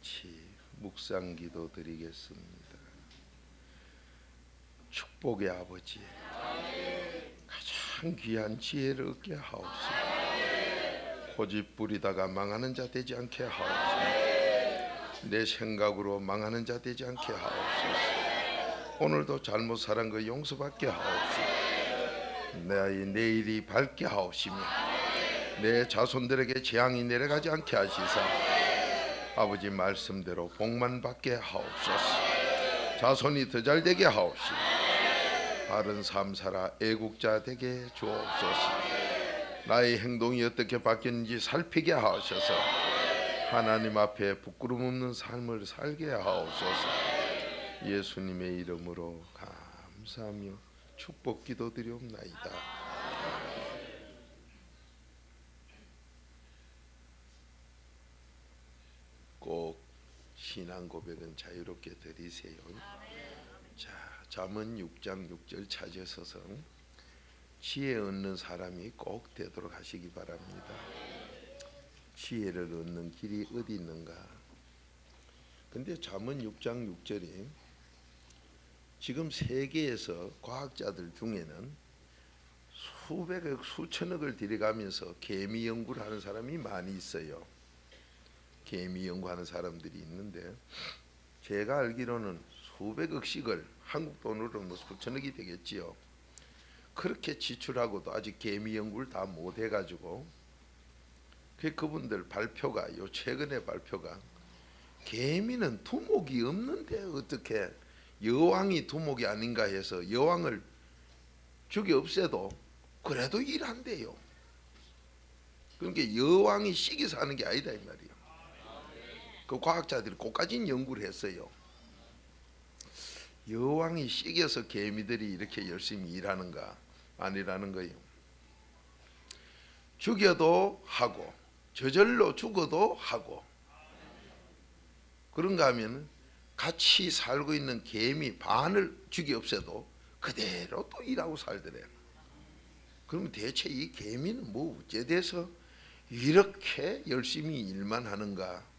같이 묵상기도 드리겠습니다. 축복의 아버지, 가장 귀한 지혜를 얻게 하옵소서. 고집 부리다가 망하는 자 되지 않게 하옵소서. 내 생각으로 망하는 자 되지 않게 하옵소서. 오늘도 잘못 살은 거 용서받게 하옵소서. 내 아이 내일이 밝게 하옵시며 내 자손들에게 재앙이 내려가지 않게 하시사 아버지 말씀대로 복만 받게 하옵소서. 자손이 더 잘되게 하옵시며 바른 삶 살아 애국자 되게 주옵소서. 나의 행동이 어떻게 바뀌는지 살피게 하옵소서. 하나님 앞에 부끄럼 없는 삶을 살게 하옵소서. 예수님의 이름으로 감사하며 축복 기도드리옵나이다. 꼭 신앙 고백은 자유롭게 드리세요. 자, 잠언 6장 6절 찾으셔서 지혜 얻는 사람이 꼭 되도록 하시기 바랍니다. 지혜를 얻는 길이 어디 있는가? 근데 잠언 6장 6절이 지금 세계에서 과학자들 중에는 수백억 수천억을 들여가면서 개미 연구를 하는 사람이 많이 있어요. 개미 연구하는 사람들이 있는데 제가 알기로는 수백억씩을 한국 돈으로 뭐 수천억이 되겠지요. 그렇게 지출하고도 아직 개미 연구를 다 못 해가지고 그분들 발표가 요 최근에 발표가 개미는 두목이 없는데 어떻게 여왕이 두목이 아닌가 해서 여왕을 죽여 없애도 그래도 일한대요. 그러니까 여왕이 씩이 사는 게 아니다 이 말이에요. 그 과학자들이 그까진 연구를 했어요. 여왕이 씩여서 개미들이 이렇게 열심히 일하는가 아니라는 거예요. 죽여도 하고 저절로 죽어도 하고 그런가 하면 같이 살고 있는 개미 반을 죽여 없애도 그대로 또 일하고 살더래요. 그러면 대체 이 개미는 뭐 어째 돼서 이렇게 열심히 일만 하는가?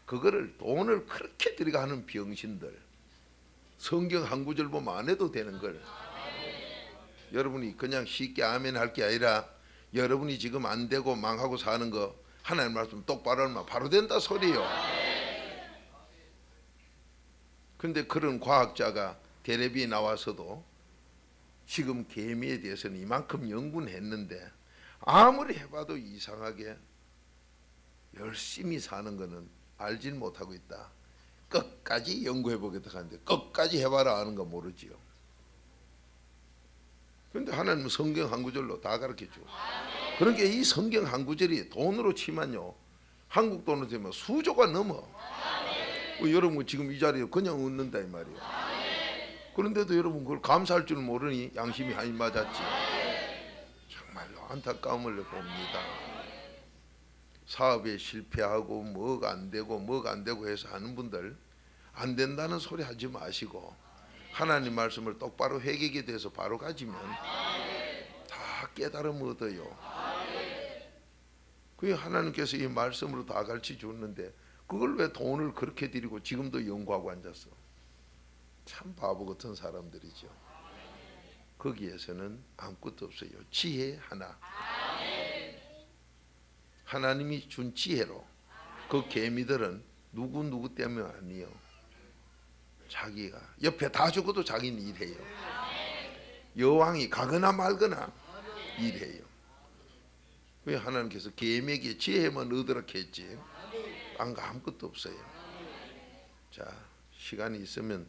그거를 돈을 그렇게 들여가는 병신들 성경 한 구절 보면 안 해도 되는 걸 여러분이 그냥 쉽게 아멘 할 게 아니라 여러분이 지금 안 되고 망하고 사는 거 하나님 말씀 똑바로 하면 바로 된다 소리요. 근데 그런 과학자가 텔레비에 나와서도 지금 개미에 대해서는 이만큼 연구는 했는데 아무리 해봐도 이상하게 열심히 사는 거는 알지는 못하고 있다. 끝까지 연구해보겠다 하는데 끝까지 해봐라 하는 거 모르지요. 그런데 하나님은 성경 한 구절로 다 가르쳐줘. 그러니까 이 성경 한 구절이 돈으로 치면요 한국 돈으로 되면 수조가 넘어. 여러분 지금 이 자리에 그냥 웃는다 이 말이에요. 그런데도 여러분 그걸 감사할 줄 모르니 양심이 한이 맞았지. 정말로 안타까움을 봅니다. 사업에 실패하고 뭐가 안 되고 해서 하는 분들 안 된다는 소리 하지 마시고 하나님 말씀을 똑바로 회개하게 돼서 바로 가지면 다 깨달음 얻어요. 그게 하나님께서 이 말씀으로 다 가르쳐 줬는데 그걸 왜 돈을 그렇게 들이고 지금도 연구하고 앉았어. 참 바보 같은 사람들이죠. 거기에서는 아무것도 없어요. 지혜 하나. 하나님이 준 지혜로 그 개미들은 누구 때문에 아니요. 자기가 옆에 다 죽어도 자기는 일해요. 여왕이 가거나 말거나 일해요. 왜 하나님께서 개미에게 지혜만 얻으라 했지 아무것도 없어요. 자, 시간이 있으면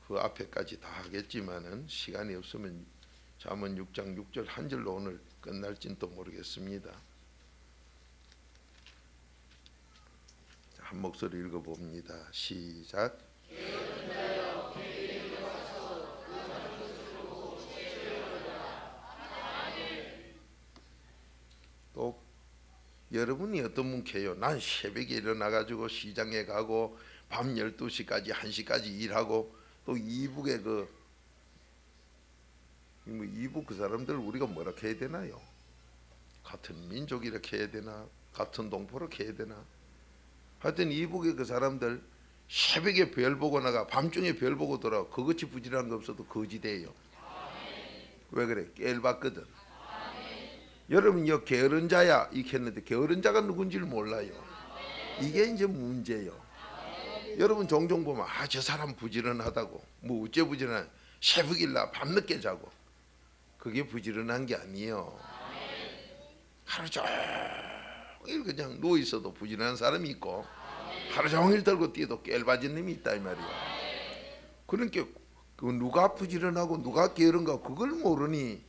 그 앞에까지 다 하겠지만은 시간이 없으면 잠언 6장 6절 한 절로 오늘 끝날진 또 모르겠습니다. 한 목소리 읽어봅니다. 시작. 또 여러분이 어떤 분 계요? 난 새벽에 일어나가지고 시장에 가고 밤 12시까지 1시까지 일하고 또 이북에 이북 그 사람들 우리가 뭐라 해야 되나요? 같은 민족이라 해야 되나? 같은 동포라 해야 되나? 하여튼 이북의 그 사람들 새벽에 별 보고 나가 밤중에 별 보고 돌아 그것이 부지런한 거 없어도 거지돼요. 왜 그래? 깨알봤거든. 여러분 여 게으른 자야 이렇게 했는데 게으른 자가 누군지를 몰라요. 이게 이제 문제예요. 여러분 종종 보면 저 사람 부지런하다고 뭐 어째 부지런한 새벽일라 밤늦게 자고 그게 부지런한 게 아니에요. 하루 종일 그냥 누워 있어도 부지런한 사람이 있고 하루 종일 들고 뛰어도 깨알바진 놈이 있다 이 말이야. 그러니까 그 누가 부지런하고 누가 게으른가 그걸 모르니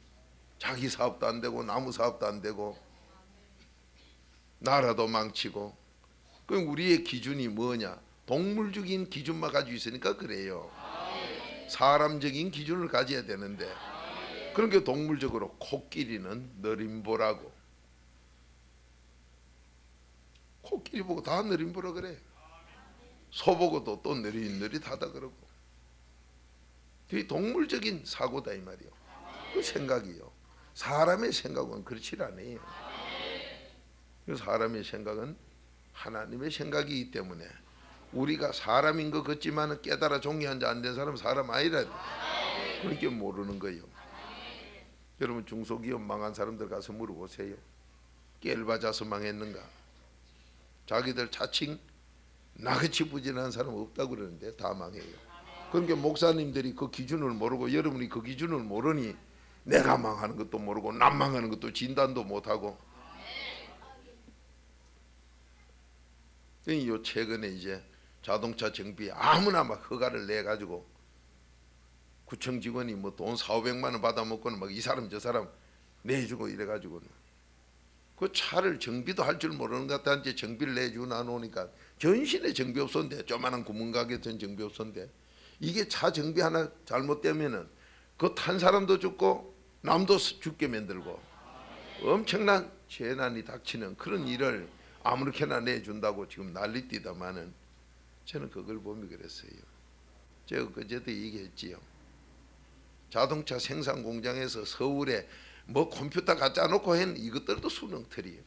자기 사업도 안 되고 나무 사업도 안 되고 나라도 망치고. 그럼 우리의 기준이 뭐냐? 동물적인 기준만 가지고 있으니까 그래요. 사람적인 기준을 가져야 되는데 그러니까 동물적으로 코끼리는 느림보라고. 코끼리 보고 다 느림보라 그래. 소 보고도 또 느릿느릿하다 그러고. 그게 동물적인 사고다 이 말이요. 그 생각이요. 사람의 생각은 그렇지 않아요. 사람의 생각은 하나님의 생각이기 때문에 우리가 사람인 것 같지만 깨달아 종이한 자 안 된 사람은 사람 아니라 그렇게 모르는 거예요. 여러분 중소기업 망한 사람들 가서 물어보세요. 깨알바자서 망했는가? 자기들 자칭 나같이 부진한 사람 없다고 그러는데 다 망해요. 그러니까 목사님들이 그 기준을 모르고 여러분이 그 기준을 모르니 내가 망하는 것도 모르고 남 망하는 것도 진단도 못하고. 요 최근에 이제 자동차 정비에 아무나 막 허가를 내 가지고 구청 직원이 뭐 돈 4,500만 원 받아 먹고는 막 이 사람 저 사람 내주고 이래 가지고는 그 차를 정비도 할 줄 모르는 것 같아. 이제 정비를 내주고 나누니까 전신에 정비업소인데 조만한 구멍가게 된 정비업소인데 이게 차 정비 하나 잘못되면은 그 탄 사람도 죽고 남도 죽게 만들고 엄청난 재난이 닥치는 그런 일을 아무렇게나 내준다고 지금 난리뛰다마는 저는 그걸 보면 그랬어요. 제가 그제도 얘기했지요. 자동차 생산 공장에서 서울에 뭐 컴퓨터 갖다 놓고 한 이것들도 수능틀이에요.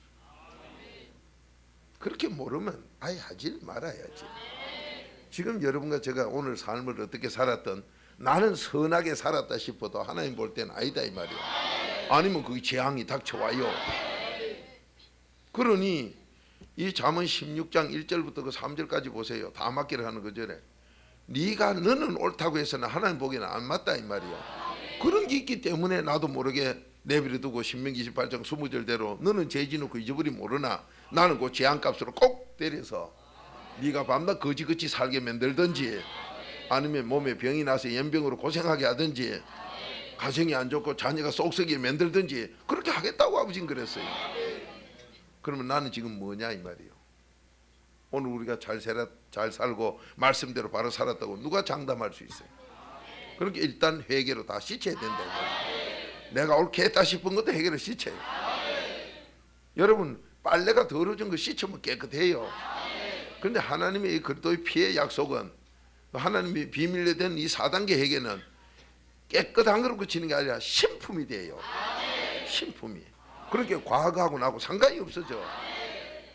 그렇게 모르면 아예 하지 말아야지. 지금 여러분과 제가 오늘 삶을 어떻게 살았던 나는 선하게 살았다 싶어도 하나님 볼 때는 아니다 이 말이야. 아니면 그게 재앙이 닥쳐와요. 그러니 이 잠언 16장 1절부터 그 3절까지 보세요. 다 맞기를 하는 거절에 네가 너는 옳다고 해서는 하나님 보기에는 안 맞다 이 말이야. 그런 게 있기 때문에 나도 모르게 내버려 두고 신명기 28장 20절대로 너는 죄지 놓고 잊어버리 모르나 나는 그 재앙값으로 꼭 때려서 네가 밤낮 거지같이 살게 만들든지 아니면 몸에 병이 나서 연병으로 고생하게 하든지 가정이 안 좋고 자녀가 쏙썩이게 만들든지 그렇게 하겠다고 아버지는 그랬어요. 그러면 나는 지금 뭐냐 이 말이에요. 오늘 우리가 잘 살고 말씀대로 바로 살았다고 누가 장담할 수 있어요. 그러니까 일단 회개로 다 씻어야 된다. 내가 옳게 했다 싶은 것도 회개로 씻어요. 여러분 빨래가 더러워진 거 씻으면 깨끗해요. 그런데 하나님의 이 그리스도의 피의 약속은 하나님이 비밀로 된 이 4단계 회개는 깨끗한 걸로 그치는 게 아니라 신품이 돼요. 신품이. 그렇게 과거하고 나하고 상관이 없어져.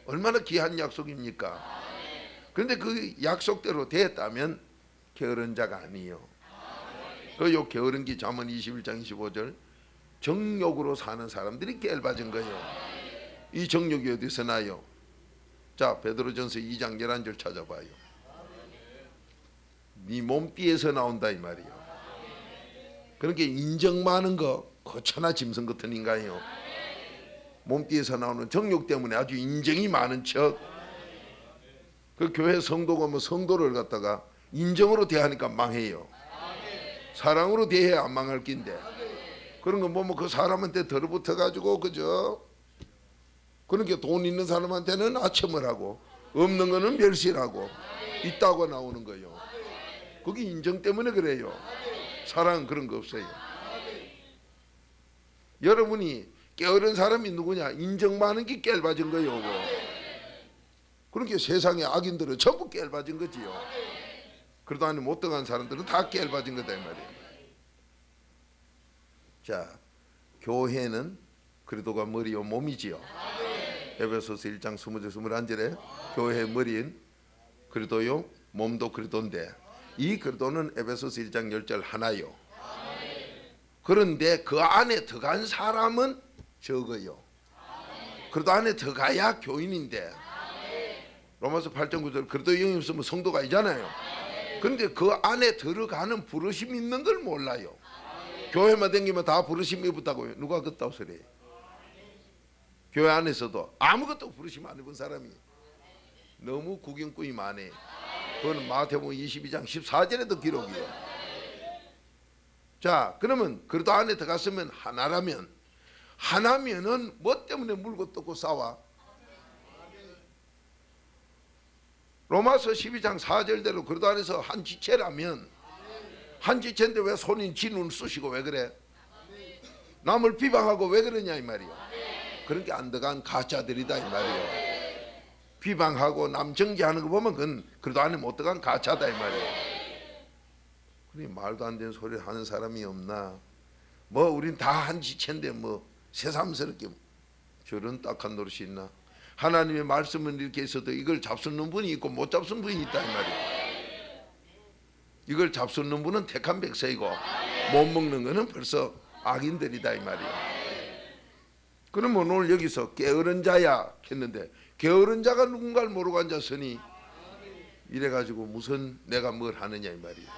얼마나 귀한 약속입니까? 그런데 그 약속대로 됐다면 게으른 자가 아니에요. 요 게으른 기 잠언 21장 25절 정욕으로 사는 사람들이 깨알받은 거예요. 이 정욕이 어디서 나요? 자 베드로전서 2장 11절 찾아봐요. 네 몸띠에서 나온다 이 말이에요. 그러니까 인정 많은 거 거쳐나 짐승 같은 인간이요. 몸띠에서 나오는 정욕 때문에 아주 인정이 많은 척. 그 교회 성도가 뭐 성도를 갖다가 인정으로 대하니까 망해요. 사랑으로 대해야 안 망할 낀데 그런 거 보면 그 사람한테 들어붙어 가지고 그저 그러니까 돈 있는 사람한테는 아첨을 하고 없는 거는 멸시하고 있다고 나오는 거예요. 그게 인정 때문에 그래요. 사랑은 그런 거 없어요. 여러분이 게으른 사람이 누구냐? 인정 많은 게 깨알받은 거예요. 그러니까 세상의 악인들은 전부 깨알받은 거지요. 그러다 아니 못 등한 사람들은 다 깨알받은 거다 이 말이에요. 자, 교회는 그리스도가 머리요 몸이지요. 에베소서 1장 20절 21절에 교회의 머리인 그리스도요 몸도 그리스도인데 이 그리스도는 에베소서 1장 10절 하나요. 그런데 그 안에 들어간 사람은 적어요. 그래도 안에 들어가야 교인인데 로마서 8장 9절 그리스도 영이 없으면 성도가 아니잖아요. 그런데 그 안에 들어가는 부르심 있는 걸 몰라요. 교회만 다니면 다 부르심이 없다고요. 누가 그렇다고 소리해요. 교회 안에서도 아무것도 부르심 안 입은 사람이 너무 구경꾼이 많네. 그거는 마태복음 22장 14절에도 기록이에요. 자, 그러면 그래도 안에 들어갔으면 하나면은 뭐 때문에 물고 뜯고 싸워? 로마서 12장 4절대로 그래도 안에서 한 지체라면 한 지체인데 왜 손인 지 눈 쑤시고 왜 그래? 남을 비방하고 왜 그러냐 이 말이요. 그런 게 안 들어간 가짜들이다 이 말이요. 비방하고 남 정죄하는 거 보면 그건 그래도 안에 못 들어간 가짜다 이 말이에요. 그래 말도 안 되는 소리를 하는 사람이 없나? 뭐 우린 다 한 지체인데 뭐 새삼스럽게 저런 딱한 노릇이 있나? 하나님의 말씀은 이렇게 있어도 이걸 잡수는 분이 있고 못 잡수는 분이 있다 이 말이에요. 이걸 잡수는 분은 택한 백성이고 못 먹는 거는 벌써 악인들이다 이 말이에요. 그러면 오늘 여기서 게으른 자야 했는데 게으른 자가 누군가를 모르고 앉았으니 이래가지고 무슨 내가 뭘 하느냐 이 말이에요.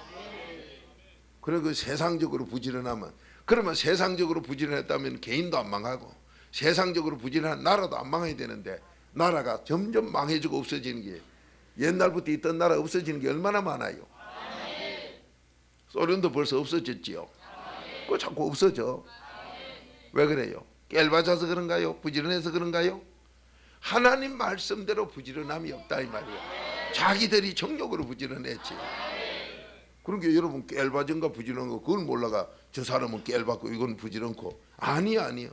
그래 그 세상적으로 부지런하면 그러면 세상적으로 부지런했다면 개인도 안 망하고 세상적으로 부지런한 나라도 안 망해야 되는데 나라가 점점 망해지고 없어지는 게 옛날부터 있던 나라 없어지는 게 얼마나 많아요. 소련도 벌써 없어졌지요. 그거 자꾸 없어져. 왜 그래요? 깨알맞아서 그런가요? 부지런해서 그런가요? 하나님 말씀대로 부지런함이 없다 이 말이에요. 자기들이 정욕으로 부지런했지. 그러니까 여러분 깨알맞은가 부지런한 거 그걸 몰라가 저 사람은 깨알받고 이건 부지런고 아니요.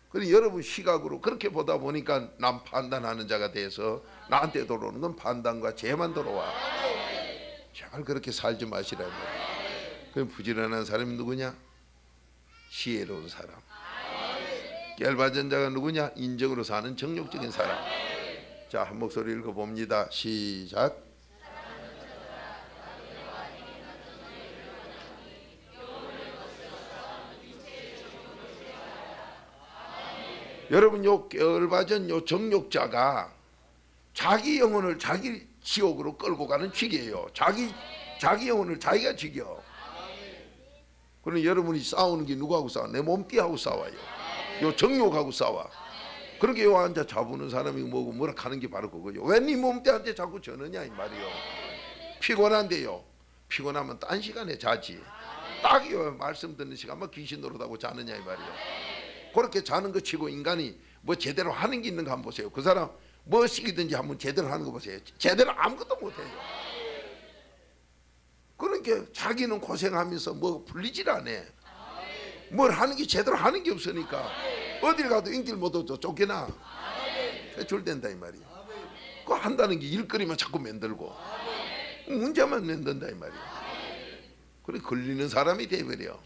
그래서 여러분 시각으로 그렇게 보다 보니까 남 판단하는 자가 돼서 나한테 들어오는 건 판단과 죄만 들어와. 제발 그렇게 살지 마시라. 그럼 부지런한 사람이 누구냐? 지혜로운 사람. 깨알맞은 자가 누구냐? 인적으로 사는 정욕적인 사람. 자, 한 목소리 읽어봅니다. 시작. 여러분 요 깨알맞은 요 정욕자가 자기 영혼을 자기 지옥으로 끌고 가는 쥐게요. 자기 영혼을 자기가 죽여. 그럼 여러분이 싸우는 게 누구하고 싸워? 내 몸띠하고 싸워요. 요 정욕하고 싸워. 그렇게 요 앉아 잡으는 사람이 뭐고 뭐라 하는 게 바로 그거죠. 왜 네 몸띠한테 자꾸 저느냐 이 말이요. 피곤한데요. 피곤하면 딴 시간에 자지. 딱이요. 말씀 듣는 시간만 귀신 노릇하고 자느냐 이 말이요. 그렇게 자는 거 치고 인간이 뭐 제대로 하는 게 있는가 한번 보세요. 그 사람 뭐 시키든지 한번 제대로 하는 거 보세요. 제대로 아무것도 못해요. 그러니까 자기는 고생하면서 뭐 풀리질 않아. 뭘 하는 게 제대로 하는 게 없으니까 어딜 가도 인기를 못 얻어 쫓겨나. 퇴출된다 이 말이야. 그거 한다는 게 일거리만 자꾸 만들고 문제만 만든다 이 말이야. 그래 걸리는 사람이 돼버려.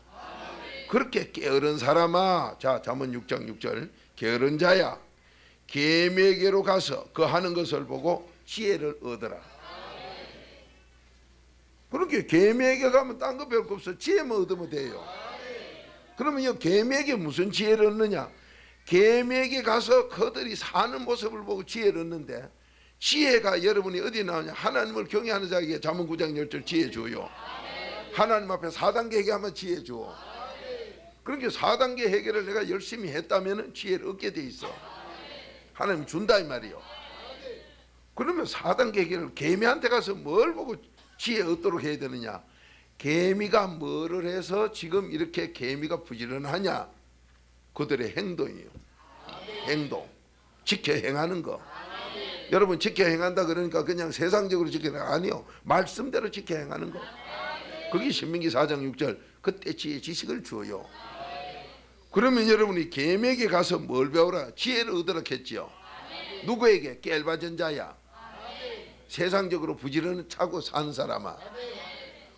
그렇게 게으른 사람아. 자, 잠언 6장 6절 게으른 자야 계매에게로 가서 그 하는 것을 보고 지혜를 얻어라. 그렇게 계매에게 가면 딴 거 배울 거 없어. 지혜만 얻으면 돼요. 그러면 이 계매에게 무슨 지혜를 얻느냐? 계매에게 가서 그들이 사는 모습을 보고 지혜를 얻는데 지혜가 여러분이 어디 나오냐? 하나님을 경외하는 자에게 잠언 9장 10절 지혜 줘요. 하나님 앞에 4단계 해결하면 지혜 줘. 그러니까 4단계 해결을 내가 열심히 했다면 지혜를 얻게 돼 있어. 하나님 준다 이 말이요. 그러면 4단계 해결을 개미한테 가서 뭘 보고 지혜 얻도록 해야 되느냐? 개미가 뭐를 해서 지금 이렇게 개미가 부지런하냐? 그들의 행동이에요. 행동. 지켜 행하는 거. 여러분 지켜 행한다 그러니까 그냥 세상적으로 지켜 행하는 거 아니요. 말씀대로 지켜 행하는 거. 그게 신명기 4장 6절 그때 지혜 지식을 주어요. 그러면 여러분이 개미에게 가서 뭘 배우라? 지혜를 얻으라 했지요. 누구에게? 깨알맞은 자야. 세상적으로 부지런하고 사는 사람아.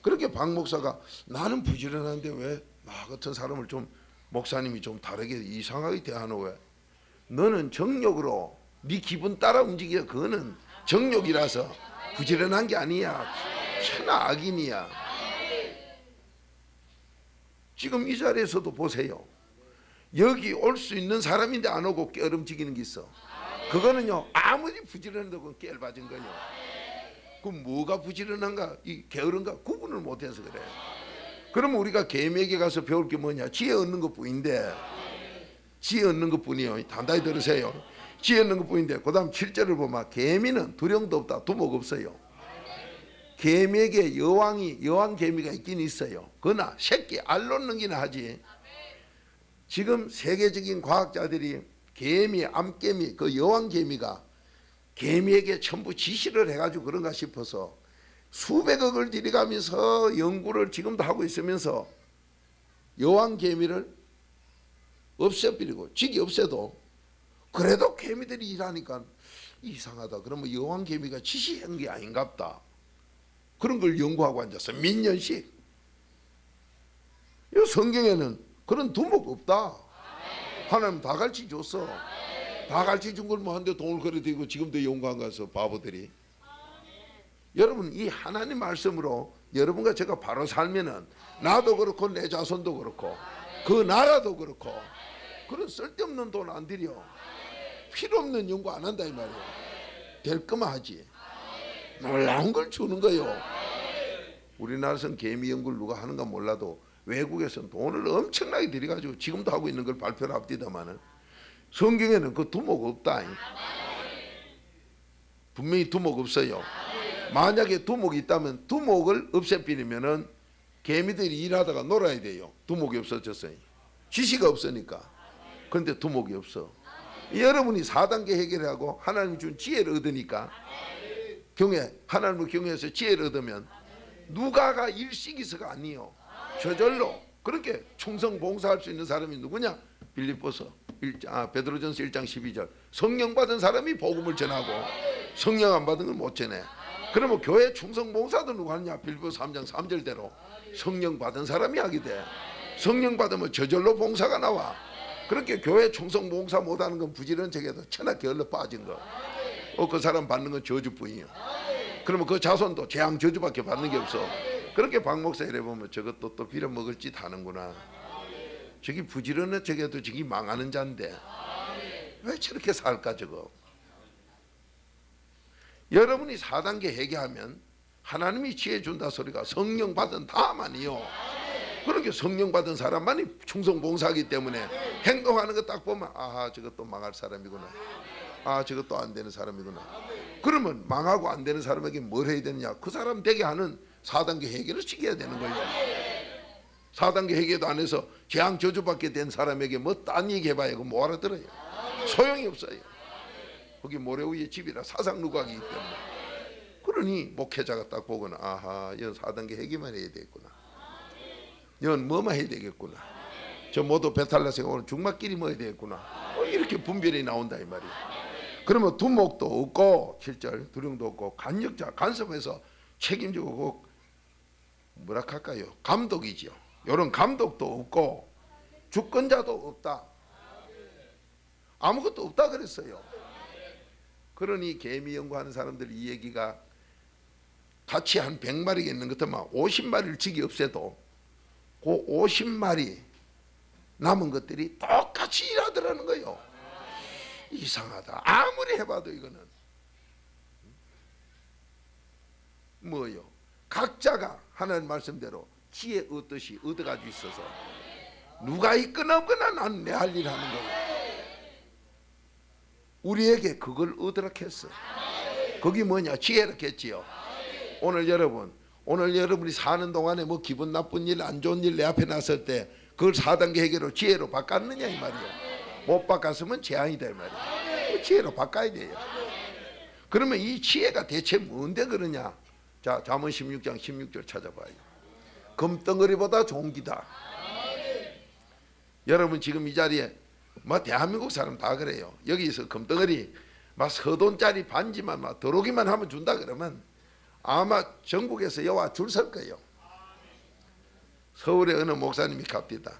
그렇게 박 목사가 나는 부지런한데 왜 나 같은 사람을 좀 목사님이 좀 다르게 이상하게 대하노 왜? 너는 정욕으로 네 기분 따라 움직여. 그거는 정욕이라서 부지런한 게 아니야. 천하 악인이야. 지금 이 자리에서도 보세요. 여기 올 수 있는 사람인데 안 오고 깨름지기는 게 있어. 그거는요, 아무리 부지런해도 그건 깨알맞은 거요. 그럼 뭐가 부지런한가, 이 게으른가 구분을 못해서 그래. 그러면 우리가 개미에게 가서 배울 게 뭐냐? 지혜 얻는 것뿐인데, 지혜 얻는 것뿐이요. 단단히 들으세요. 지혜 얻는 것뿐인데, 그 다음 7절을 보면 개미는 두령도 없다, 두목 없어요. 개미에게 여왕 개미가 있긴 있어요. 그러나 새끼 알 놓는 기는 하지. 지금 세계적인 과학자들이 개미, 암개미, 그 여왕 개미가 개미에게 전부 지시를 해가지고 그런가 싶어서 수백억을 들여가면서 연구를 지금도 하고 있으면서 여왕 개미를 없애버리고 직이 없애도 그래도 개미들이 일하니까 이상하다. 그러면 여왕 개미가 지시한 게 아닌갑다. 그런 걸 연구하고 앉았어. 몇 년씩. 이 성경에는 그런 두목 없다. 하나님 다 가르쳐 줬어. 다 가르쳐 준 걸 뭐 한데 돈을 걸어들이고 지금도 연구한 가서 바보들이. 여러분, 이 하나님 말씀으로 여러분과 제가 바로 살면은 나도 그렇고 내 자손도 그렇고 그 나라도 그렇고 그런 쓸데없는 돈 안 들여. 필요 없는 연구 안 한다 이 말이에요. 될 거만 하지. 놀라운 걸 주는 거예요. 우리나라에서는 개미 연구를 누가 하는가 몰라도 외국에서는 돈을 엄청나게 들여가지고 지금도 하고 있는 걸 발표를 합디다마는 성경에는 그 두목 없다. 분명히 두목 없어요. 만약에 두목이 있다면 두목을 없애버리면은 개미들이 일하다가 놀아야 돼요. 두목이 없어졌어요. 지시가 없으니까. 그런데 두목이 없어. 여러분이 4단계 해결하고 하나님 준 지혜를 얻으니까 하나님을 경외해서 지혜를 얻으면 누가가 일식이서가 아니요. 저절로 그렇게 충성 봉사할 수 있는 사람이 누구냐? 베드로전서 1장 12절. 성령 받은 사람이 복음을 전하고 성령 안 받은 건 못 전해. 그러면 교회 충성 봉사도 누가 하느냐? 빌립보서 3장 3절대로 성령 받은 사람이 하게 돼. 성령 받으면 저절로 봉사가 나와. 그렇게 교회 충성 봉사 못하는 건 부지런 척해도 천하 게을러 빠진 거. 그 사람 받는 건 저주뿐이에요. 그러면 그 자손도 재앙 저주밖에 받는 게 없어. 그렇게 박 목사 이래 보면 저것도 또 빌어먹을 짓 하는구나. 저기 부지런해 저게도 저기 망하는 자인데 왜 저렇게 살까 저거. 여러분이 4단계 회개하면 하나님이 지혜 준다 소리가 성령 받은 다만이요. 그렇게 성령 받은 사람만이 충성 봉사하기 때문에 행동하는 거 딱 보면 아하 저것도 망할 사람이구나. 아 저것도 안 되는 사람이구나. 그러면 망하고 안 되는 사람에게 뭘 해야 되느냐? 그 사람 되게 하는 4단계 회개를 시켜야 되는 거예요. 4단계 회개도 안 해서 재앙 저주받게 된 사람에게 뭐 딴 얘기 해봐야 그거 뭐 알아들어요. 소용이 없어요. 거기 모래 위에 집이라 사상 누각이기 때문에. 그러니 목회자가 딱 보거나 아하 이건 4단계 회개만 해야 되겠구나. 이건 뭐만 해야 되겠구나. 저 모두 배탈나서 오늘 죽막길이 뭐야 되겠구나. 이렇게 분별이 나온다 이 말이에요. 그러면 두목도 없고 7절 두령도 없고 간역자 간섭해서 책임지고 뭐라 할까요? 감독이죠. 이런 감독도 없고 주권자도 없다. 아무것도 없다 그랬어요. 그러니 개미 연구하는 사람들 이 얘기가 같이 한 100마리가 있는 것 같으면 50마리를 직이 없애도 그 50마리 남은 것들이 똑같이 일하더라는 거예요. 이상하다. 아무리 해봐도 이거는 뭐요? 각자가 하나님 말씀대로 지혜 얻듯이 얻어가지고 있어서 누가 있거나 없거나 난 내 할 일 하는 거예요. 우리에게 그걸 얻으라 했어. 그게 뭐냐? 지혜라 했지요. 오늘 여러분이 사는 동안에 뭐 기분 나쁜 일 안 좋은 일 내 앞에 났을 때 그걸 4단계 해결로 지혜로 바꿨느냐 이 말이에요. 못 바꿨으면 재앙이다 이 말이에요. 지혜로 바꿔야 돼요. 그러면 이 지혜가 대체 뭔데 그러냐? 자, 잠언 16장 16절 찾아봐요. 금덩어리보다 좋은 기다. 여러분 지금 이 자리에 뭐 대한민국 사람 다 그래요. 여기서 금덩어리 막 서돈짜리 반지만 막 들어오기만 하면 준다 그러면 아마 전국에서 여와 줄 설 거예요. 서울에 어느 목사님이 갑디다.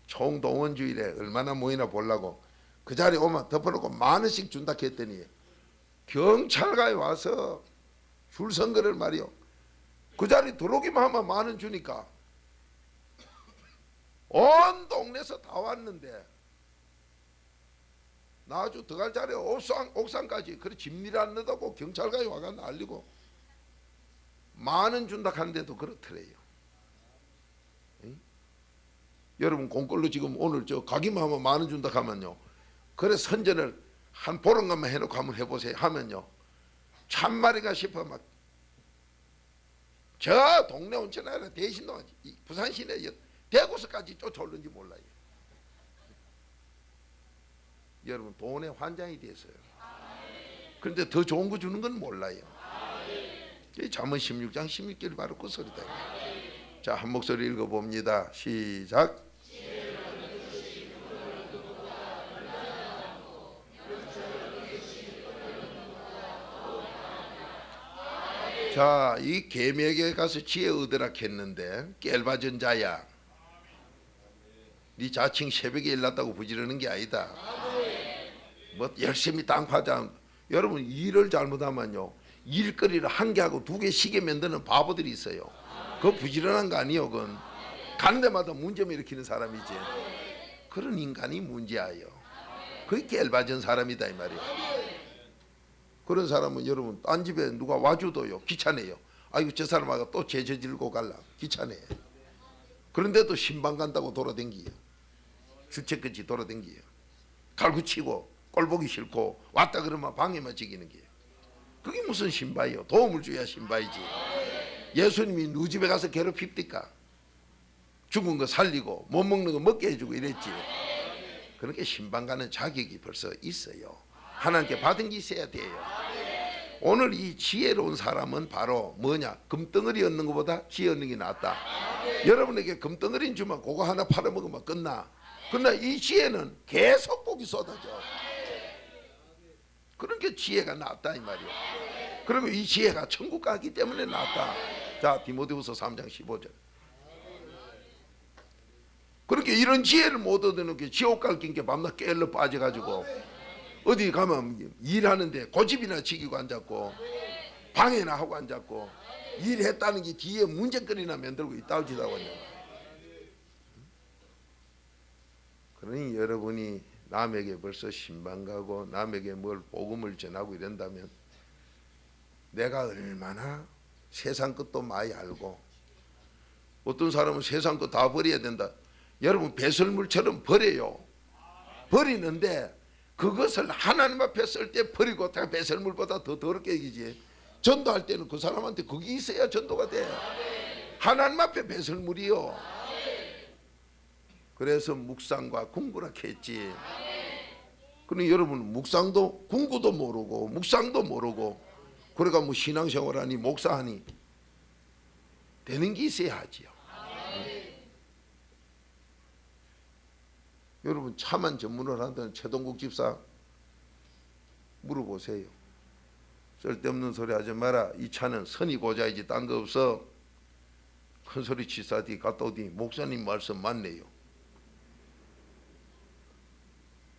총동원주일에 얼마나 모이나 보려고 그 자리에 오면 덮어놓고 10,000원씩 준다 했더니 경찰가에 와서 줄 선 거를 말이요. 그 자리 들어오기만 하면 10,000원 주니까 온 동네에서 다 왔는데 나 아주 들어갈 자리에 옥상까지 그래 집미를 안 넣다고 경찰가에 와가 난리고 10,000원 준다 하는데도 그렇더래요. 응? 여러분 공걸로 지금 오늘 저 가기만 하면 10,000원 준다 하면요. 그래 선전을 한 보름간만 해놓고 한번 해보세요 하면요. 참말인가 싶어 막 저 동네 온천에 아니라 대신도 부산 시내 대구서까지 쫓아오는지 몰라요. 여러분 돈에 환장이 됐어요. 그런데 더 좋은 거 주는 건 몰라요. 잠언 16장 16절 바로 그 소리다. 자, 한 목소리 읽어봅니다. 시작. 자, 이 계명에 가서 지혜 얻으라 했는데 깰봐진 자야, 네 자칭 새벽에 일났다고 부지런한 게 아니다. 뭐 열심히 땅 파자. 여러분 일을 잘못하면요 일거리를 한 개하고 2개 시계 만드는 바보들이 있어요. 그거 부지런한 거 아니요. 그건 가는 데마다 문제만 일으키는 사람이지. 그런 인간이 문제예요. 그게 깰봐진 사람이다 이 말이에요. 그런 사람은 여러분 딴 집에 누가 와줘도요 귀찮아요. 아이고 저 사람하고 또 죄저질고 갈라 귀찮아요. 그런데도 신방 간다고 돌아댕기요. 주책같이 돌아댕기요. 갈구치고 꼴보기 싫고 왔다 그러면 방해만 지기는 게요. 그게 무슨 신바예요. 도움을 줘야 신바이지. 예수님이 누 집에 가서 괴롭힙니까? 죽은 거 살리고 못 먹는 거 먹게 해주고 이랬지. 그렇게 신방 가는 자격이 벌써 있어요. 하나님께 받은 게 있어야 돼요. 오늘 이 지혜로운 사람은 바로 뭐냐? 금덩어리 얻는 것보다 지혜 얻는 게 낫다. 여러분에게 금덩어리는 주면 그거 하나 팔아먹으면 끝나. 그러나 이 지혜는 계속 복이 쏟아져. 그러니까 지혜가 낫다 이 말이에요. 그리고 이 지혜가 천국 가기 때문에 낫다. 자, 디모데후서 3장 15절. 그렇게 이런 지혜를 못 얻는 게 지옥 갈 낀 게 밤낮 깨일러 빠져가지고 어디 가면 일하는데 고집이나 지기고 앉았고 방해나 하고 앉았고 일했다는 게 뒤에 문제거리나 만들고 있다고 지다고요. 그러니 여러분이 남에게 벌써 신방 가고 남에게 뭘 복음을 전하고 이런다면 내가 얼마나 세상 것도 많이 알고, 어떤 사람은 세상 것 다 버려야 된다. 여러분 배설물처럼 버려요. 버리는데 그것을 하나님 앞에 쓸 때 버리고 다 배설물보다 더 더럽게 여기지. 전도할 때는 그 사람한테 그게 있어야 전도가 돼. 하나님 앞에 배설물이요. 그래서 묵상과 궁구라 했지. 그러니 여러분 묵상도 궁구도 모르고 묵상도 모르고 그러니까 뭐 신앙생활하니 목사하니 되는 게 있어야 하지요. 여러분 차만 전문을 하던 최동국 집사 물어보세요. 쓸데없는 소리 하지 마라. 이 차는 선이 고자이지 딴 거 없어. 큰 소리 치사디 갔다 오디 목사님 말씀 맞네요.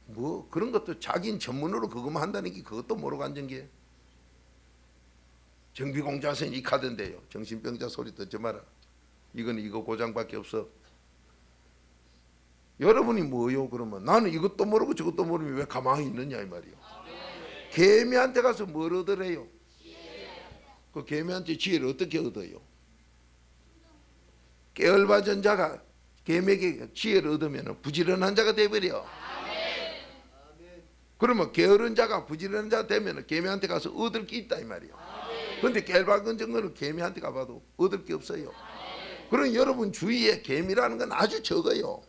뭐 그런 것도 자기는 전문으로 그것만 한다는 게 그것도 모르고 앉은 게. 정비공자선 이 카드인데요. 정신병자 소리 듣지 마라. 이거는 이거 고장밖에 없어. 여러분이 뭐요? 그러면 나는 이것도 모르고 저것도 모르면 왜 가만히 있느냐 이 말이요. 개미한테 가서 뭘 얻으래요? 그 개미한테 지혜를 어떻게 얻어요? 깨얼받은 자가 개미에게 지혜를 얻으면 부지런한 자가 되어버려. 그러면 게으른 자가 부지런한 자가 되면 개미한테 가서 얻을 게 있다 이 말이요. 그런데 깨얼받은 자는 개미한테 가봐도 얻을 게 없어요. 그럼 여러분 주위에 개미라는 건 아주 적어요.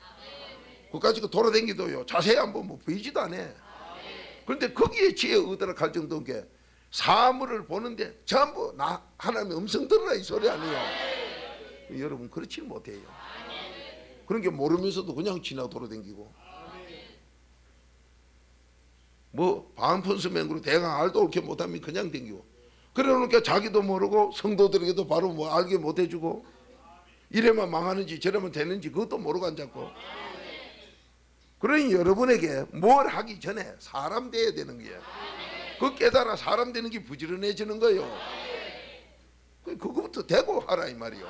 그까지 돌아다니도요 자세히 한번 뭐 보이지도 않아. 그런데 거기에 지혜 얻으라 할 정도인 게 사물을 보는데 전부 나 하나님의 음성 들으라 이 소리 아니에요. 여러분 그렇지 못해요. 그런 게 모르면서도 그냥 지나 돌아다니고 뭐 반푼수맹으로 대강 알도 옳게 못하면 그냥 댕기고 그러니까 자기도 모르고 성도들에게도 바로 뭐 알게 못해주고 이래만 망하는지 저래만 되는지 그것도 모르고 앉았고 그러니 여러분에게 뭘 하기 전에 사람 돼야 되는 거예요. 그 깨달아 사람 되는 게 부지런해지는 거예요. 그거부터 되고 하라 이 말이요.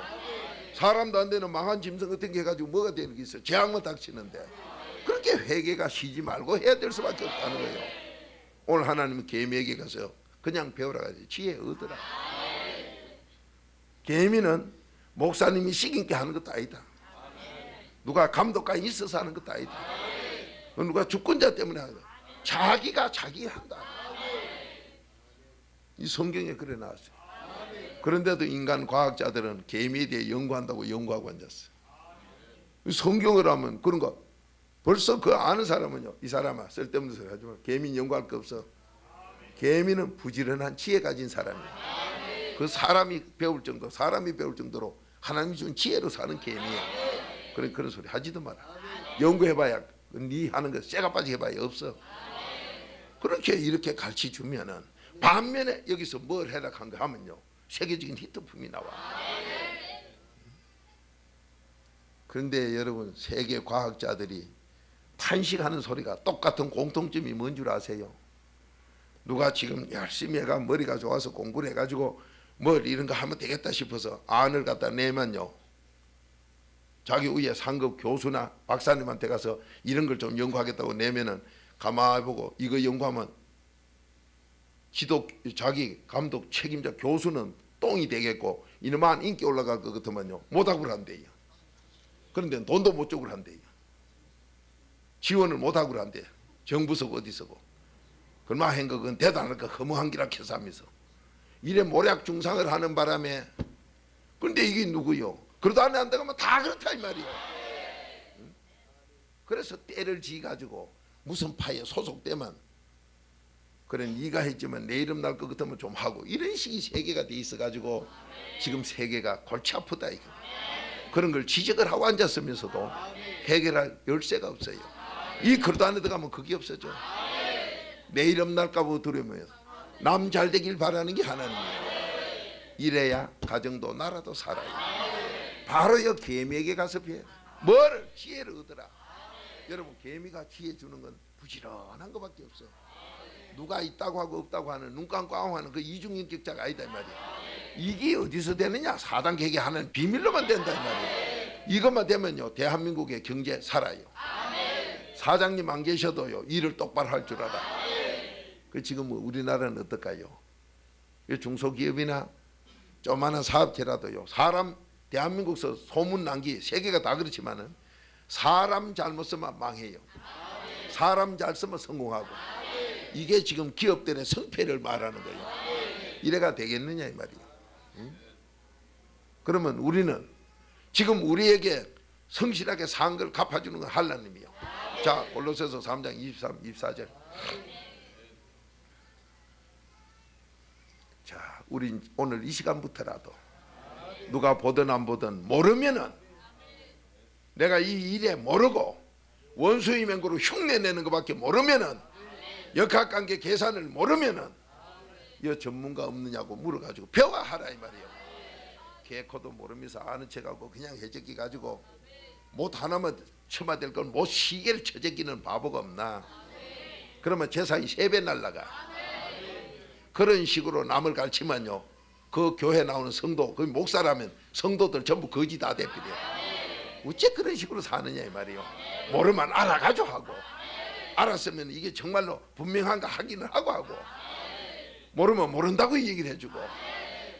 사람도 안 되는 망한 짐승 같은 게 해가지고 뭐가 되는 게 있어? 재앙만 닥치는데. 그렇게 회개가 쉬지 말고 해야 될 수밖에 없다는 거예요. 오늘 하나님은 개미에게 가서 그냥 배우라 가지 지혜 얻으라. 개미는 목사님이 시kin게 하는 것도 아니다. 누가 감독가 있어서 하는 것도 아니다. 누가 주권자 때문에 하는 거야. 자기가 자기 한다. 이 성경에 그래 나왔어요. 그런데도 인간 과학자들은 개미에 대해 연구한다고 연구하고 앉았어. 성경을 하면 그런 거 벌써 그 아는 사람은요, 이 사람아 쓸데없는 소리 하지 마. 개미는 연구할 거 없어. 개미는 부지런한 지혜 가진 사람이야. 그 사람이 배울 정도로 하나님이 준 지혜로 사는 개미야. 그런 소리 하지도 마라. 연구해봐야 네 하는 거 쇠가 빠지게 해봐야 없어. 그렇게 이렇게 가르쳐 주면은 반면에 여기서 뭘 해라 한 거 하면요, 세계적인 히트품이 나와. 그런데 여러분, 세계 과학자들이 탄식하는 소리가 똑같은 공통점이 뭔 줄 아세요? 누가 지금 열심히 해가 머리가 좋아서 공부를 해가지고 뭘 이런 거 하면 되겠다 싶어서 안을 갖다 내면요, 자기 위에 상급 교수나 박사님한테 가서 이런 걸 좀 연구하겠다고 내면은 가만히 보고 이거 연구하면 자기 감독 책임자 교수는 똥이 되겠고 이놈한 인기 올라갈 것 같으면요 못하고 한대요. 그런데 돈도 못 주고 한대요. 지원을 못하고 한대요. 정부서고 어디서고. 그러나 행각은 대단할 거 허무한 기라 해서 하면서 이래 모략 중상을 하는 바람에, 그런데 이게 누구요? 그러다 안 한다고 하면 다 그렇다 이 말이요. 그래서 때를 지가지고 무슨 파에 소속되면 그래 네가 했지만 내 이름 날 것 같으면 좀 하고, 이런 식이 세계가 돼 있어가지고 지금 세계가 골치 아프다 이거. 그런 걸 지적을 하고 앉았으면서도 해결할 열쇠가 없어요. 이 그릇 안에 들어가면 그게 없어져. 내 이름 날까 봐 두려워요. 남 잘 되길 바라는 게 하나님이에요. 이래야 가정도 나라도 살아요. 바로 이 개미에게 가서 배워. 뭘? 지혜를 얻으라. 여러분, 개미가 지혜 주는 건 부지런한 것밖에 없어. 누가 있다고 하고 없다고 하는 눈 감고 하는 그 이중인격자가 아니다 이 말이야. 이게 어디서 되느냐? 사단계획이 하는 비밀로만 된다 이 말이야. 이것만 되면요 대한민국의 경제 살아요. 사장님 안 계셔도요 일을 똑바로 할 줄 알아. 그 지금 우리나라는 어떨까요? 중소기업이나 조그마한 사업체라도요, 사람 대한민국에서 소문난기 세계가 다 그렇지만은 사람 잘못 쓰면 망해요. 사람 잘 쓰면 성공하고. 이게 지금 기업들의 성패를 말하는 거예요. 이래가 되겠느냐 이 말이에요. 응? 그러면 우리는 지금 우리에게 성실하게 산 걸 갚아주는 건 하나님이요. 자, 골로새서 3장 23, 24절. 자, 우리 오늘 이 시간부터라도 누가 보든 안 보든 모르면은, 내가 이 일에 모르고 원수의 맹고로 흉내내는 것밖에 모르면은, 역학관계 계산을 모르면은 이 전문가 없느냐고 물어가지고 배워하라 이 말이에요. 개코도 모르면서 아는 척하고 그냥 해적기 가지고 못 하나만 처마될 걸 못 시계를 쳐제끼는 바보가 없나? 그러면 재산이 3배 날라가. 그런 식으로 남을 가르치면요, 그 교회 나오는 성도, 그 목사라면 성도들 전부 거지 다 돼버려. 어째 그런 식으로 사느냐 이 말이에요. 모르면 알아가지고 하고, 알았으면 이게 정말로 분명한가 확인을 하고 모르면 모른다고 얘기를 해주고,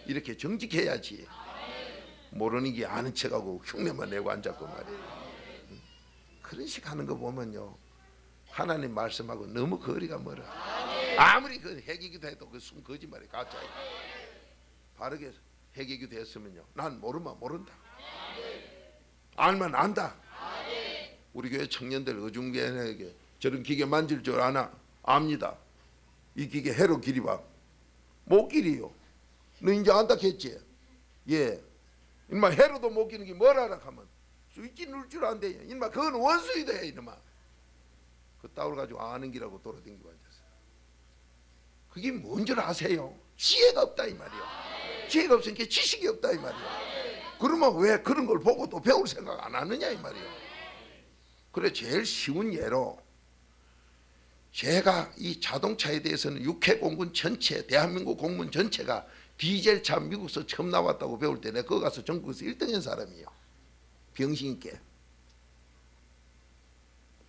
이렇게 정직해야지. 모르는 게 아는 척하고 흉내만 내고 앉았고 말이에요. 그런 식 하는 거 보면요, 하나님 말씀하고 너무 거리가 멀어. 아무리 그 해기기도 해도 그 순 거짓말이 가짜예요. 바르게 해기기도 했으면요, 난 모르면 모른다, 알면 안다. 우리 교회 청년들 어중간하게 저런 기계 만질 줄 아나? 압니다. 이 기계 해로 길이 봐. 못 길이요. 너 이제 안다 했지? 예. 인마 해로도 못 기는 게 뭘 알아 하면 스위치 누를 줄 안돼요. 인마 그건 원수이다 해 이놈아. 그 따올 가지고 아는 기라고 돌아다니고 앉았어. 그게 뭔 줄 아세요? 지혜가 없다 이 말이요. 지혜가 없으니까 지식이 없다 이 말이요. 그러면 왜 그런 걸 보고 또 배울 생각 안 하느냐 이 말이요. 그래 제일 쉬운 예로 제가 이 자동차에 대해서는 육해 공군 전체 대한민국 공군 전체가 디젤차 미국에서 처음 나왔다고 배울 때 내가 거기 가서 전국에서 1등한 사람이에요. 병신 있게.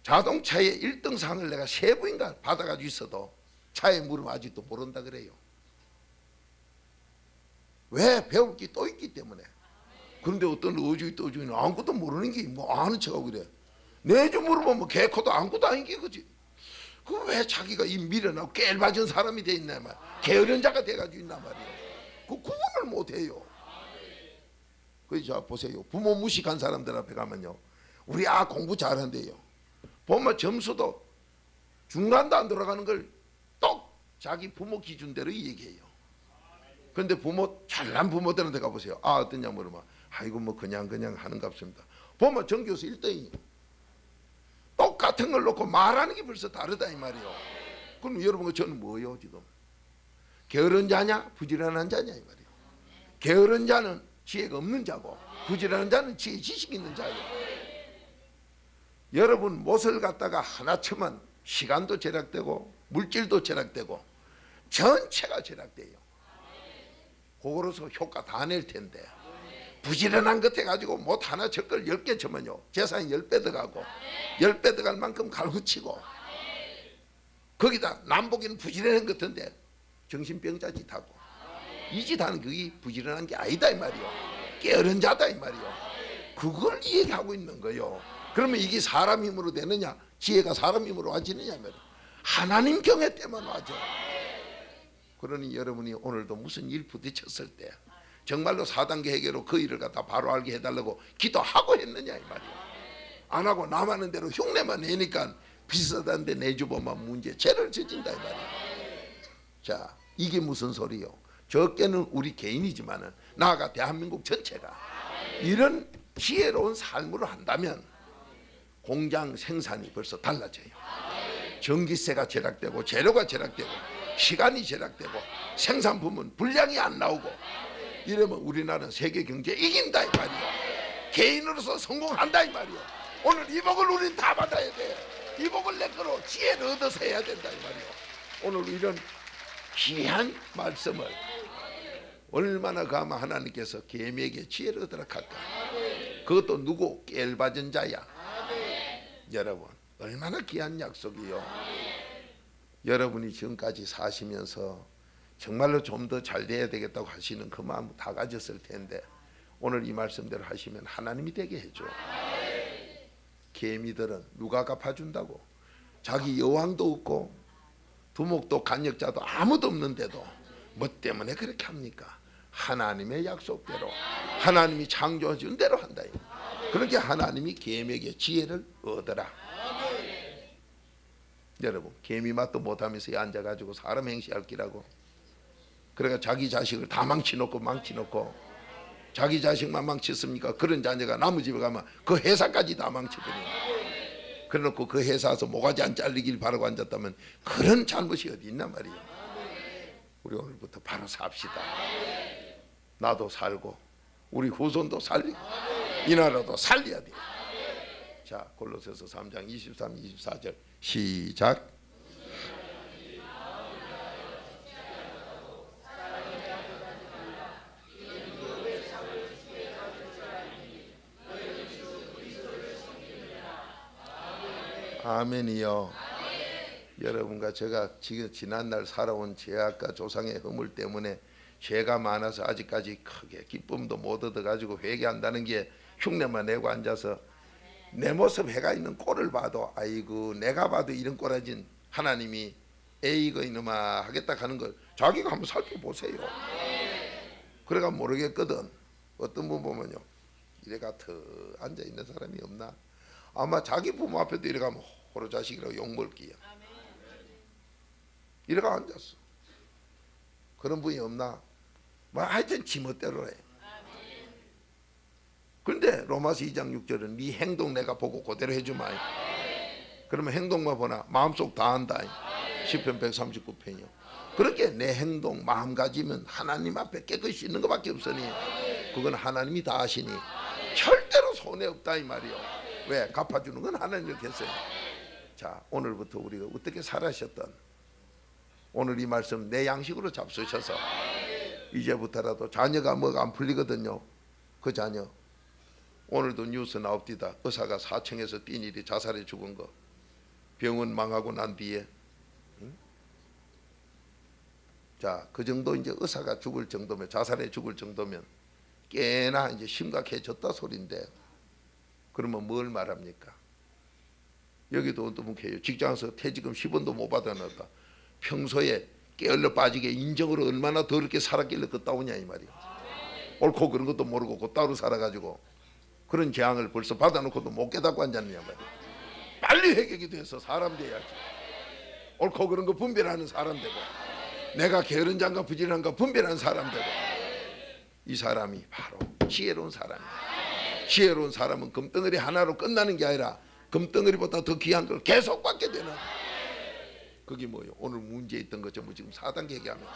자동차의 1등 상을 내가 3부인가 받아가지고 있어도 차에 물으면 아직도 모른다 그래요. 왜? 배울 게 또 있기 때문에. 그런데 어떤 어주이 떠주이는 아무것도 모르는 게 뭐 아는 척하고 그래. 내주 물어보면 뭐 개코도 아무것도 아닌 게 그지. 그 왜 자기가 이 미련하고 깨알맞은 사람이 돼 있나 말. 게으른 자가 돼가지고 있나 말이에요. 그 구분을 못해요. 그래서 보세요. 부모 무식한 사람들 앞에 가면요, 우리 공부 잘한대요. 보면 점수도 중간도 안 들어가는 걸 똑 자기 부모 기준대로 얘기해요. 그런데 부모 잘난 부모들한테 가보세요. 어떠냐 물으면 아이고 뭐 그냥 하는 값입니다. 보면 전교수 1등이에요. 똑같은 걸 놓고 말하는 게 벌써 다르다 이 말이에요. 그럼 여러분 저는 뭐예요 지금? 게으른 자냐 부지런한 자냐 이 말이에요. 게으른 자는 지혜가 없는 자고 부지런한 자는 지혜 지식이 있는 자예요. 여러분 못을 갖다가 하나 치면 시간도 절약되고 물질도 절약되고 전체가 절약돼요. 그거로서 효과 다 낼 텐데 부지런한 것 해가지고 못 하나 척걸 10개 쳐면요 재산이 10배 들어가고 10배 들어갈 만큼 갈구치고 거기다 남보기는 부지런한 것 같은데 정신병자 짓하고 이 짓하는 그게 부지런한 게 아니다 이 말이요. 게으른 자다 이 말이요. 그걸 얘기하고 있는 거요. 그러면 이게 사람 힘으로 되느냐 지혜가 사람 힘으로 와지느냐 말이요. 하나님 경외 때만 와죠. 그러니 여러분이 오늘도 무슨 일 부딪혔을 때 정말로 4단계 해결로 그 일을 갖다 바로 알게 해달라고 기도하고 했느냐 이 말이에요. 안 하고 남하는 대로 흉내만 내니까 비슷한데 내주보면 문제 죄를 저진다 이 말이에요. 자, 이게 무슨 소리요? 적게는 우리 개인이지만은 나아가 대한민국 전체가 이런 지혜로운 삶으로 한다면 공장 생산이 벌써 달라져요. 전기세가 절약되고 재료가 절약되고 시간이 절약되고 생산품은 분량이 안 나오고 이러면 우리나라는 세계 경제에 이긴다 이 말이에요. 개인으로서 성공한다 이 말이에요. 오늘 이 복을 우리는 다 받아야 돼. 이 복을 내 거로 지혜를 얻어서 해야 된다 이 말이에요. 오늘 이런 귀한 말씀을 얼마나 가마 하나님께서 개미에게 지혜를 얻으라 할까. 그것도 누구? 깨알받은 자야. 여러분 얼마나 귀한 약속이요. 여러분이 지금까지 사시면서 정말로 좀 더 잘 돼야 되겠다고 하시는 그 마음 다 가졌을 텐데 오늘 이 말씀대로 하시면 하나님이 되게 해줘. 개미들은 누가 갚아준다고? 자기 여왕도 없고 두목도 간역자도 아무도 없는데도 뭐 때문에 그렇게 합니까? 하나님의 약속대로 하나님이 창조해준 대로 한다. 그렇게 하나님이 개미에게 지혜를 얻어라. 여러분 개미 맛도 못하면서 앉아가지고 사람 행시할 기라고 그러니까 자기 자식을 다 망치놓고 자기 자식만 망쳤습니까? 그런 자녀가 남의 집에 가면 그 회사까지 다 망쳐버려요. 그래놓고 그 회사에서 모가지 안 잘리길 바라고 앉았다면 그런 잘못이 어디 있나 말이에요. 우리 오늘부터 바로 삽시다. 나도 살고 우리 후손도 살리고 이 나라도 살려야 돼요. 자, 골로새서 3장 23, 24절 시작. 아멘이요. 여러분과 제가 지금 지난날 살아온 죄악과 조상의 허물 때문에 죄가 많아서 아직까지 크게 기쁨도 못 얻어가지고 회개한다는 게 흉내만 내고 앉아서 내 모습 해가 있는 꼴을 봐도 아이고 내가 봐도 이런 꼴하진 하나님이 에이거 이놈아 하겠다 하는 걸 자기가 한번 살펴보세요. 그래가 모르겠거든. 어떤 분 보면요 이래가 더 앉아있는 사람이 없나? 아마 자기 부모 앞에도 이래가면 호로 자식이라고 욕먹을게요. 이래가 앉았어. 그런 분이 없나? 뭐 하여튼 지멋대로 해. 그런데 로마서 2장 6절은 네 행동 내가 보고 그대로 해주마. 그러면 행동만 보나 마음속 다 한다. 시편 139편이요. 그렇게 내 행동 마음가짐은 하나님 앞에 깨끗이 있는 것밖에 없으니 그건 하나님이 다 하시니 절대로 손해 없다 이 말이요. 왜? 갚아주는 건 하나님 이렇게 했어요. 자, 오늘부터 우리가 어떻게 살아셨던 오늘 이 말씀 내 양식으로 잡수셔서 이제부터라도 자녀가 뭐가 안 풀리거든요. 그 자녀 오늘도 뉴스 나옵디다. 의사가 4층에서 뛴 일이 자살해 죽은 거. 병원 망하고 난 뒤에 자, 그 정도 이제 의사가 죽을 정도면 자살해 죽을 정도면 꽤나 이제 심각해졌다 소린데 그러면 뭘 말합니까? 여기도 어떻게 해요? 직장에서 퇴직금 10원도 못 받아놨다. 평소에 게을러 빠지게 인정으로 얼마나 더럽게 살았길래 그따오냐 이 말이야. 옳고 그런 것도 모르고 그 따로 살아가지고 그런 재앙을 벌써 받아놓고도 못 깨닫고 앉았느냐 말이야. 빨리 회개기 돼서 사람 돼야지. 옳고 그런 거 분별하는 사람 되고 내가 게으른 자인가 부지런한가 분별하는 사람 되고 이 사람이 바로 지혜로운 사람이야. 지혜로운 사람은 금덩어리 하나로 끝나는 게 아니라 금덩어리보다 더 귀한 걸 계속 받게 되는 그게 뭐예요? 오늘 문제 있던 거 전부 지금 4단계 얘기하면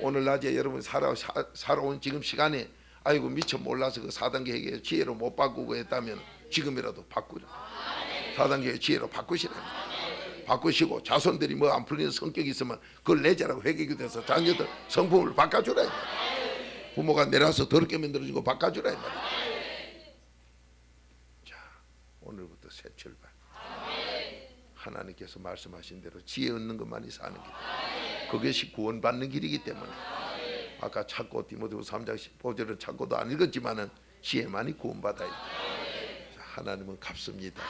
오늘 낮에 여러분 살아온 지금 시간에 아이고 미처 몰라서 그 4단계 얘기에 지혜로 못 바꾸고 했다면 지금이라도 바꾸라. 4단계 지혜로 바꾸시라. 바꾸시고 자손들이 뭐 안 풀리는 성격이 있으면 그걸 내자라고 회개기도해서 자녀들 성품을 바꿔주라. 부모가 내려서 더럽게 만들어진 거 바꿔주라. 자, 오늘부터 새 출발. 하나님께서 말씀하신 대로 지혜 얻는 것만이 사는 길. 그것이 구원받는 길이기 때문에 아까 찾고 디모데후서 3장 15절은 찾고도 안 읽었지만은 지혜만이 구원받아야 돼. 자, 하나님은 갚습니다.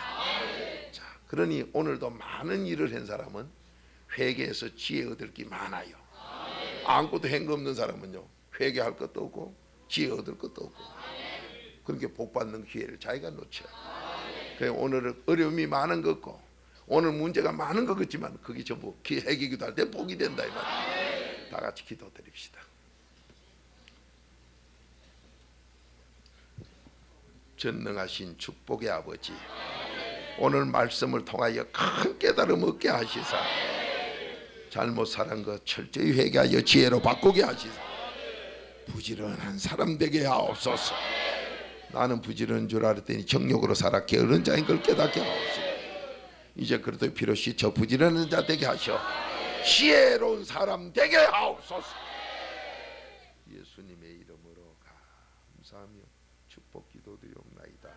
자, 그러니 오늘도 많은 일을 한 사람은 회개해서 지혜 얻을 게 많아요. 아무것도 한 거 없는 사람은요 회개할 것도 없고 지혜 얻을 것도 없고 그렇게 복 받는 기회를 자기가 놓쳐요. 그래서 오늘은 어려움이 많은 것 같고 오늘 문제가 많은 것 같지만 그게 전부 회개기도 할 때 복이 된다 이 말이에요. 다 같이 기도드립시다. 전능하신 축복의 아버지, 오늘 말씀을 통하여 큰 깨달음 얻게 하시사 잘못 살은 것 철저히 회개하여 지혜로 바꾸게 하시사 부지런한 사람 되게 하옵소서. 나는 부지런한 줄 알았더니 정욕으로 살아 게으른 자인 걸 깨닫게 하옵소서. 이제 그래도 비로시 저 부지런한 자 되게 하셔 지혜로운 사람 되게 하옵소서. 예수님의 이름으로 감사하며 축복 기도드리옵나이다.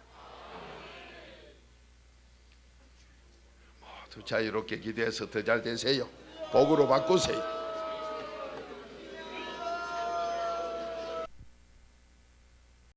모두 자유롭게 기도해서 더 잘 되세요. 복으로 바꾸세요.